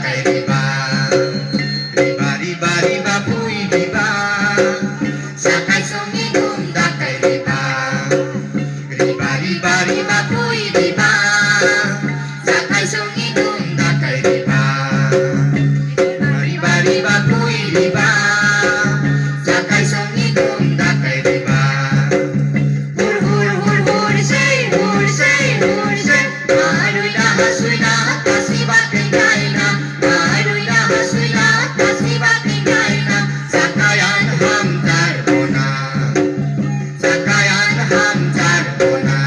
dakay riba. Riba, riba, riba, puy riba. Sakay sumigong dakay riba. Riba, riba, riba, puy riba. Sakay sumigong dakay riba. Riba, riba, puy riba. Sakay sumigong dakay riba. Hur, hur, hur, hur, say, hur, say, hur, say. Mahaluy na, hasuy na, kasibat tingay na. Mahaluy na, hasuy na, kasibat tingay na. Sakayan hamdar mo na. Sakayan hamdar mo na.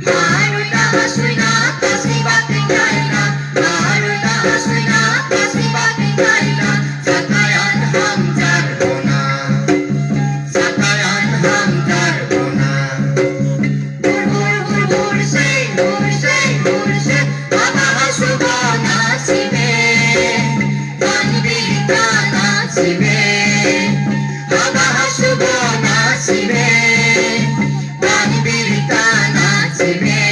Mahaluy na, hasuy na, kasibat tingay na. Mahaluy na, hasuy na, kasibat tingay na. Sakayan hamdar mo na. Sakayan hamdar mo na. Hur, hur, hur, hur, say, hur, say, hur, say. Mamahasugo na si Me. Panibigta na si Me. Mamahasugo na si Me. Panibigta na si Me.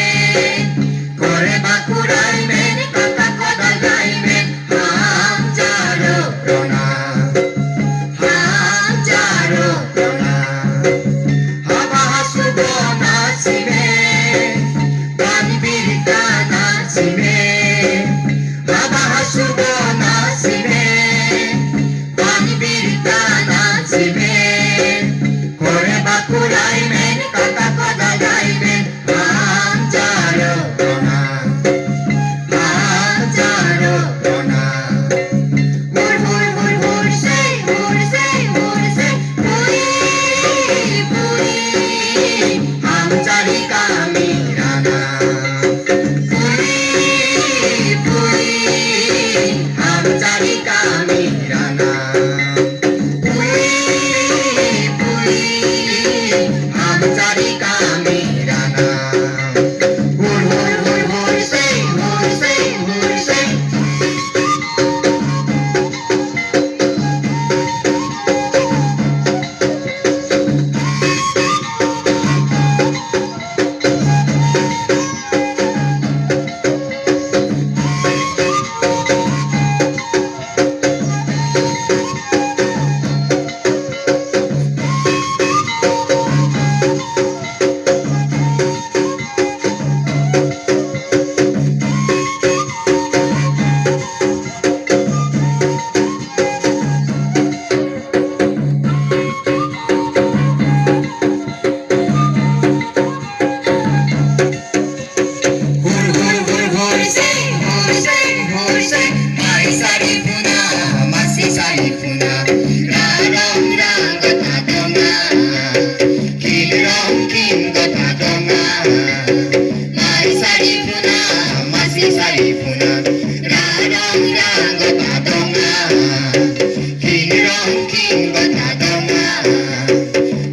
Kore bakurai men, katakodagay men. Hamjaro yona. Hamjaro yona. Mamahasugo na si Me. Panibigta na si Me. Mamahasugo na si Me. Panibigta na si Me. Kore bakurai men, katakodagay men. Hamjaro yona. Hamjaro yona. Hur, hur, hur, hur, say, hur, say, hur, say. Pui, pui. Hamjari kami rana. Pui, pui. Hamjari kami rana. Pui, pui. Hamjari kami rana. Hur, hur, hur, hur, say, hur, say, hur, say. Hur, hur, hur, hur, say, hur, say, hur, say. Mai sari puna, masi sari puna. Rarong rang gatadonga. Kilrong kim gatadonga. Mai sari puna, masi sari puna. Rarong rang gatadonga. Kilrong kim gatadonga.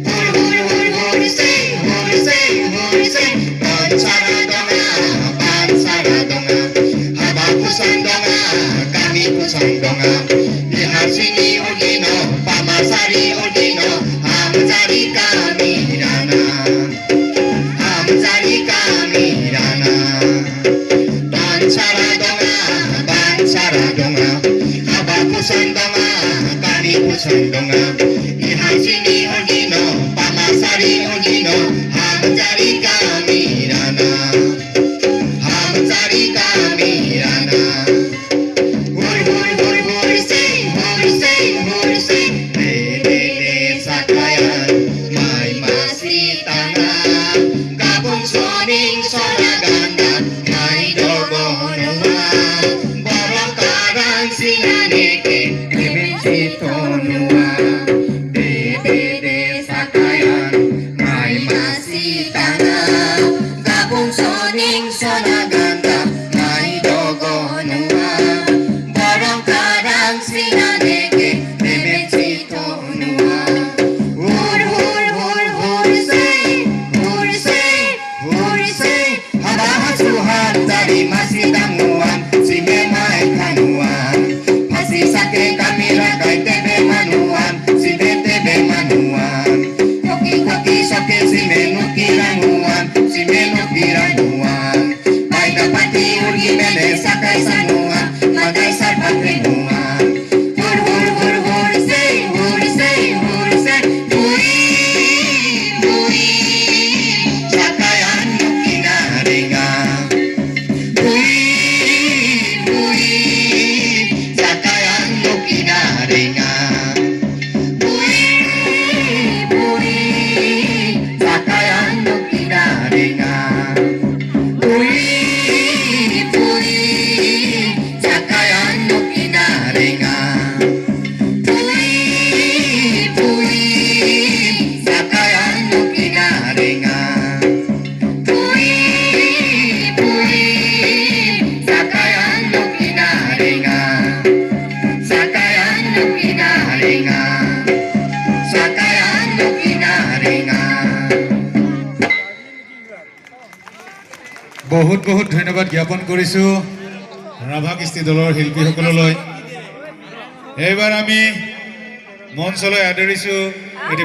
Hur, hur, hur, hur, say, hur, say, hur, say. Pansaradonga, pansaradonga. Habakusandonga, kami kusandonga. Ihasini ulino, pamasari ulino. Hamjari kami rana. Hamjari kami rana. Pansaradonga, pansaradonga. Habakusandonga, kami kusandonga. Ihasini ulino, pamasari ulino. Hamjari kami rana. Hamjari kami rana. Hur, hur, hur, hur, say, hur, say, hur, say. Lele sakayan, may masitanga. Gabong soning soraganda, may dogonua. Borong karang sinaneke, bebe si tonua. Bebe বহুত বহুত ধন্যবাদ জ্ঞাপন কৰিছোঁ ৰাভা কৃষ্টি দলৰ শিল্পীসকললৈ। এইবাৰ আমি মঞ্চলৈ আদৰিছোঁ এটি